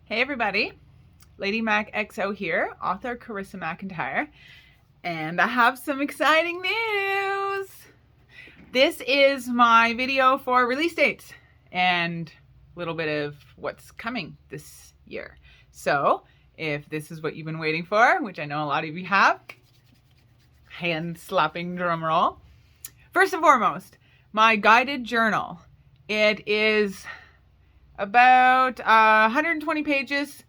Hey everybody, Lady Mac XO here, author Carissa McIntyre, and I have some exciting news. This is my video for release dates and a little bit of what's coming this year. So if this is what you've been waiting for, which I know a lot of you have, hand slapping drum roll. First and foremost, my guided journal. It is about 120 pages.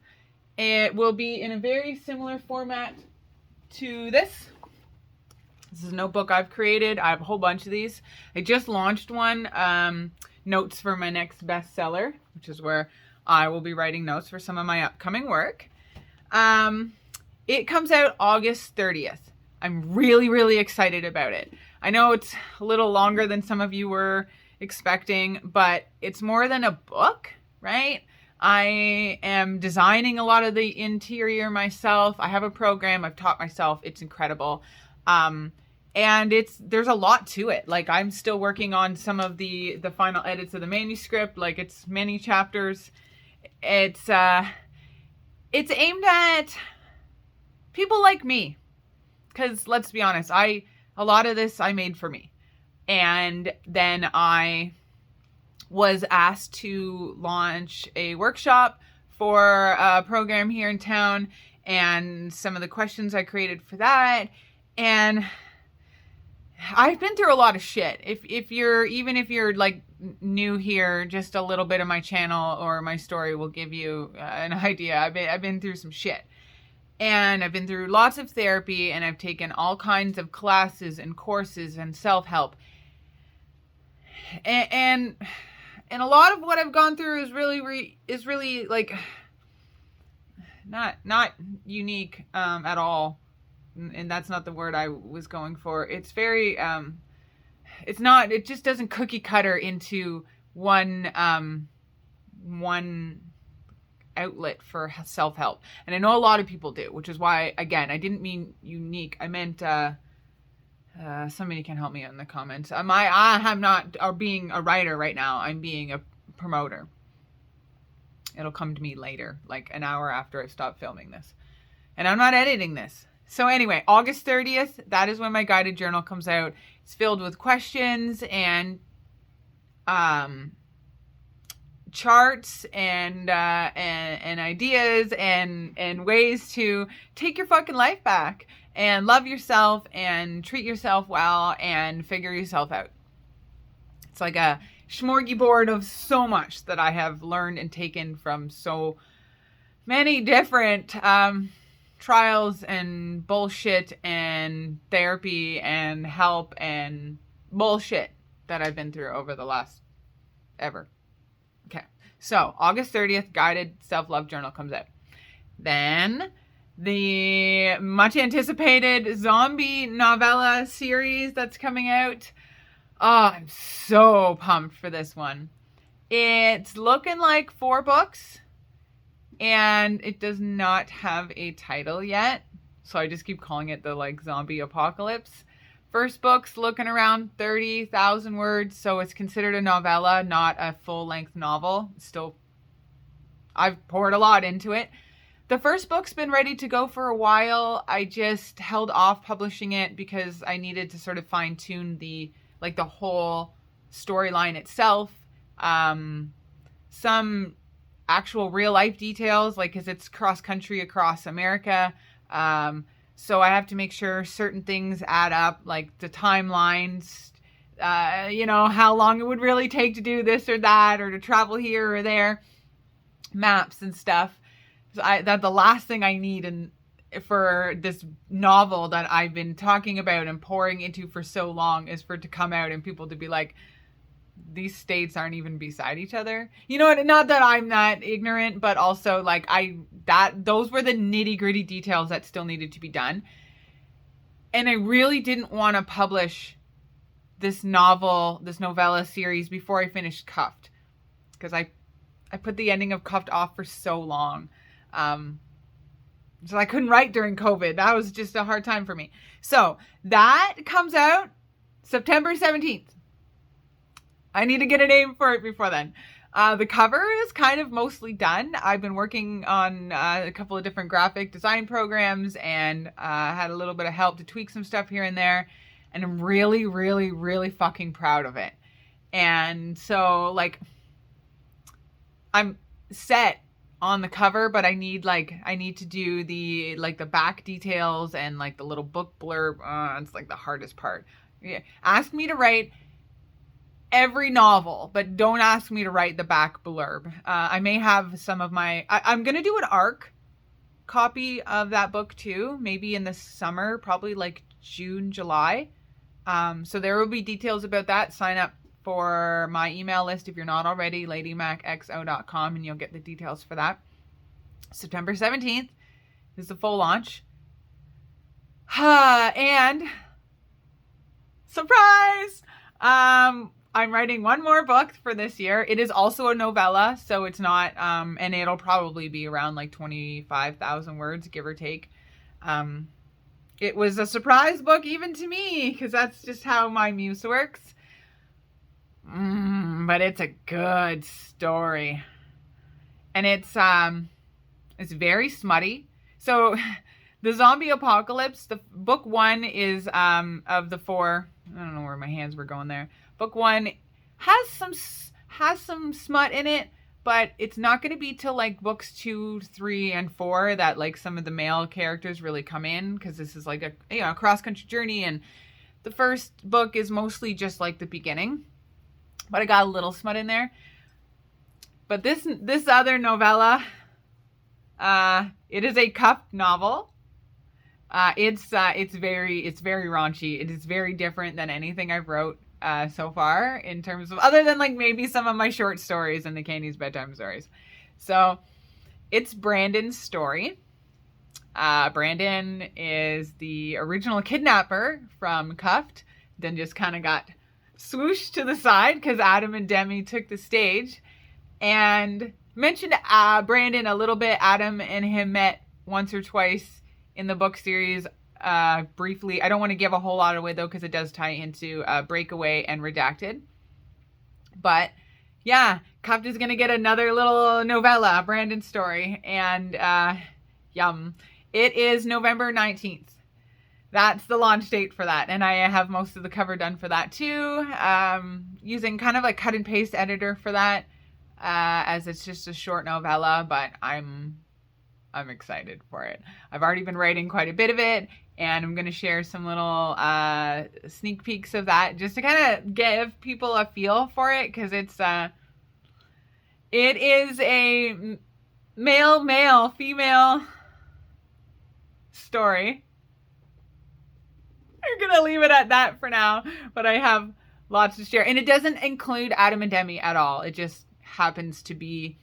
It will be in a very similar format to this. This is a notebook I've created. I have a whole bunch of these. I just launched one, notes for my next bestseller, which is where I will be writing notes for some of my upcoming work. It comes out August 30th. I'm really excited about it. I know it's a little longer than some of you were expecting, but it's more than a book, right? I am designing a lot of the interior myself. I have a program I've taught myself. It's incredible. And there's a lot to it. Like, I'm still working on some of the final edits of the manuscript. Like, it's many chapters. It's aimed at people like me. 'Cause let's be honest, a lot of this I made for me. And then I was asked to launch a workshop for a program here in town, and some of the questions I created for that. And I've been through a lot of shit. If you're like new here, just a little bit of my channel or my story will give you an idea. I've been through some shit. And I've been through lots of therapy, and I've taken all kinds of classes and courses and self-help. And a lot of what I've gone through is really like not unique at all. And that's not the word I was going for. It's very it just doesn't cookie cutter into one outlet for self-help. And I know a lot of people do, which is why, again, I didn't mean unique. I meant somebody can help me in the comments. I'm not being a writer right now. I'm being a promoter. It'll come to me later, like an hour after I stop filming this. And I'm not editing this. So anyway, August 30th, that is when my guided journal comes out. It's filled with questions and charts and ideas and ways to take your fucking life back and love yourself and treat yourself well and figure yourself out. It's like a smorgasbord of so much that I have learned and taken from so many different trials and bullshit and therapy and help and bullshit that I've been through over the last ever. Okay, so August 30th, guided self-love journal comes out. Then the much anticipated zombie novella series that's coming out. Oh, I'm so pumped for this one. It's looking like 4 books, and it does not have a title yet. So I just keep calling it the like zombie apocalypse. First book's looking around 30,000 words, so it's considered a novella, not a full-length novel. Still, I've poured a lot into it. The first book's been ready to go for a while. I just held off publishing it because I needed to sort of fine-tune the whole storyline itself. Some actual real-life details, like, because it's cross-country across America. So I have to make sure certain things add up, like the timelines, how long it would really take to do this or that, or to travel here or there, maps and stuff. So that's the last thing I need for this novel that I've been talking about and pouring into for so long, is for it to come out and people to be like, these states aren't even beside each other. You know what? Not that I'm not ignorant, but also like those were the nitty-gritty details that still needed to be done. And I really didn't want to publish this novella series before I finished Cuffed, because I put the ending of Cuffed off for so long. So I couldn't write during COVID. That was just a hard time for me. So that comes out September 17th. I need to get a name for it before then. The cover is kind of mostly done. I've been working on a couple of different graphic design programs and had a little bit of help to tweak some stuff here and there. And I'm really, really, really fucking proud of it. And so, like, I'm set on the cover, but I need to do the back details and like the little book blurb. It's like the hardest part. Yeah. Ask me to write every novel, but don't ask me to write the back blurb. I may have some of my, I'm going to do an ARC copy of that book too, maybe in the summer, probably like June, July. So there will be details about that. Sign up for my email list if you're not already, ladymacxo.com, and you'll get the details for that. September 17th is the full launch. And surprise! I'm writing one more book for this year. It is also a novella, so it's not, and it'll probably be around like 25,000 words, give or take. It was a surprise book even to me, because that's just how my muse works. But it's a good story. And it's very smutty. So the zombie apocalypse, the book one is of the four, I don't know where my hands were going there. Book one has some smut in it, but it's not going to be till like books 2, 3, and 4 that like some of the male characters really come in, because this is like a cross-country journey, and the first book is mostly just like the beginning. But I got a little smut in there. But this other novella, it is a cuffed novel. It's very raunchy. It is very different than anything I've wrote so far, in terms of, other than like maybe some of my short stories and the Candy's bedtime stories. So it's Brandon's story. Brandon is the original kidnapper from Cuffed, then just kind of got swooshed to the side because Adam and Demi took the stage. And mentioned Brandon a little bit. Adam and him met once or twice in the book series briefly. I don't want to give a whole lot away though, because it does tie into Breakaway and Redacted. But yeah, Cuffed is going to get another little novella, Brandon's story. And yum. It is November 19th. That's the launch date for that. And I have most of the cover done for that too. Using kind of like cut and paste editor for that, as it's just a short novella, but I'm excited for it. I've already been writing quite a bit of it, and I'm going to share some little sneak peeks of that just to kind of give people a feel for it, because it is a male, female story. I'm going to leave it at that for now, but I have lots to share. And it doesn't include Adam and Demi at all. It just happens to be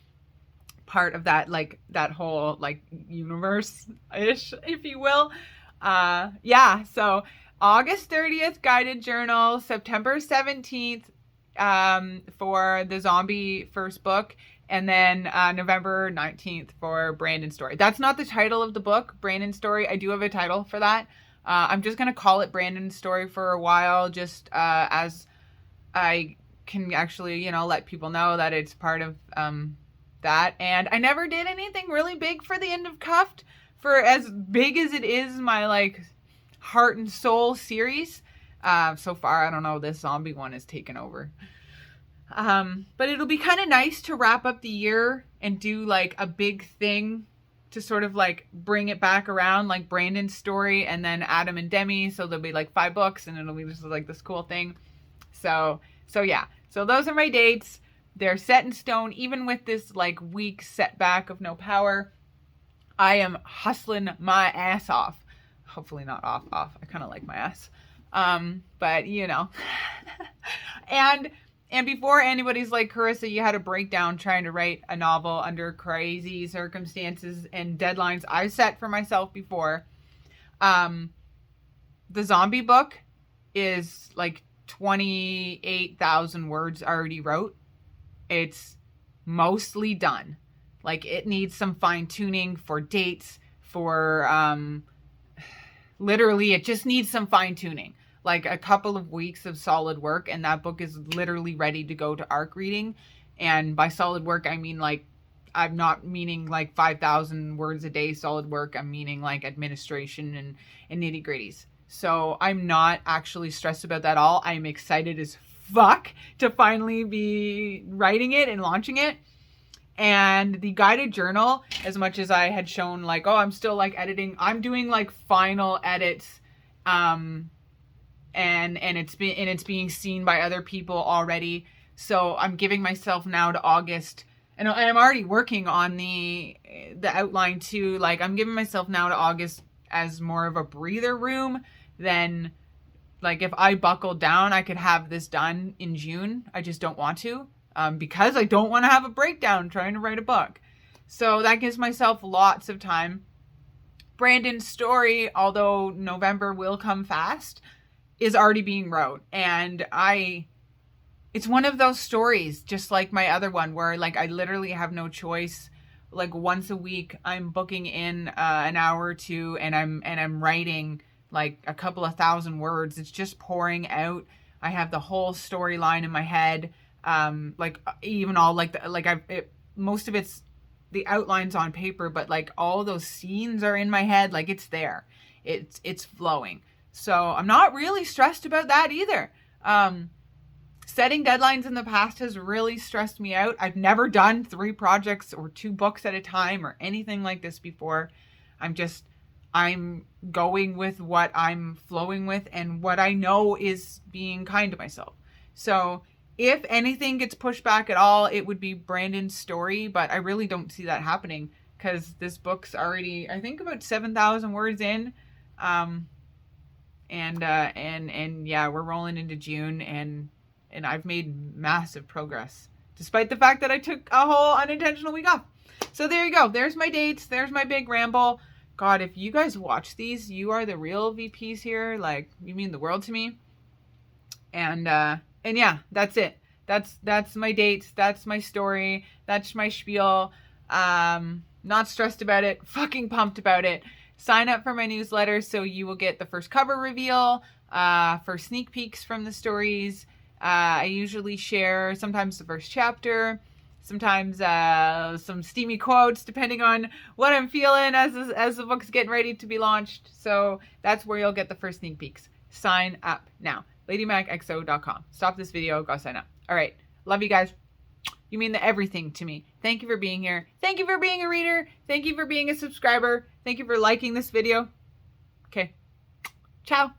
part of that, like, that whole, like, universe-ish, if you will. Yeah, so August 30th, guided journal, September 17th for the zombie first book, and then November 19th for Brandon's story. That's not the title of the book, Brandon's story. I do have a title for that. I'm just going to call it Brandon's story for a while, just as I can actually, let people know that it's part of that. And I never did anything really big for the end of Cuffed, for as big as it is my, like, heart and soul series. So far, I don't know, this zombie one has taken over. But it'll be kind of nice to wrap up the year and do, like, a big thing to sort of like bring it back around, like Brandon's story and then Adam and Demi. So there'll be like 5 books and it'll be just like this cool thing. So yeah. So those are my dates. They're set in stone, even with this like week setback of no power. I am hustling my ass off. Hopefully not off. I kind of like my ass. But And before anybody's like, Carissa, you had a breakdown trying to write a novel under crazy circumstances and deadlines I've set for myself before. The zombie book is like 28,000 words already wrote. It's mostly done. Like, it needs some fine tuning for dates, for literally it just needs some fine tuning. Like a couple of weeks of solid work, and that book is literally ready to go to ARC reading. And by solid work, I mean like, I'm not meaning like 5,000 words a day solid work. I'm meaning like administration and nitty gritties. So I'm not actually stressed about that at all. I'm excited as fuck to finally be writing it and launching it. And the guided journal, as much as I had shown like, oh, I'm still like editing, I'm doing like final edits, and it's being seen by other people already. So I'm giving myself now to August, and I'm already working on the outline too. Like I'm giving myself now to August as more of a breather room than like if I buckled down, I could have this done in June. I just don't want to. Because I don't want to have a breakdown trying to write a book. So that gives myself lots of time. Brandon's story, although November will come fast, is already being wrote. And it's one of those stories, just like my other one, where like I literally have no choice. Like once a week, I'm booking in an hour or two, and I'm writing like a couple of thousand words. It's just pouring out. I have the whole storyline in my head. Like even all like most of it's the outlines on paper, but like all those scenes are in my head. Like it's there, it's flowing. So I'm not really stressed about that either. Setting deadlines in the past has really stressed me out. I've never done 3 projects or 2 books at a time or anything like this before. I'm going with what I'm flowing with and what I know is being kind to myself. So if anything gets pushed back at all, it would be Brandon's story, but I really don't see that happening because this book's already, I think, about 7,000 words in. And yeah, we're rolling into June, and I've made massive progress despite the fact that I took a whole unintentional week off. So there you go. There's my dates. There's my big ramble. God, if you guys watch these, you are the real VPs here. Like, you mean the world to me. And yeah, that's it. That's my dates. That's my story. That's my spiel. Not stressed about it. Fucking pumped about it. Sign up for my newsletter so you will get the first cover reveal, for sneak peeks from the stories. I usually share sometimes the first chapter, sometimes some steamy quotes, depending on what I'm feeling as the book's getting ready to be launched. So that's where you'll get the first sneak peeks. Sign up now. LadyMacXO.com. Stop this video. Go sign up. All right. Love you guys. You mean everything to me. Thank you for being here. Thank you for being a reader. Thank you for being a subscriber. Thank you for liking this video. Okay. Ciao.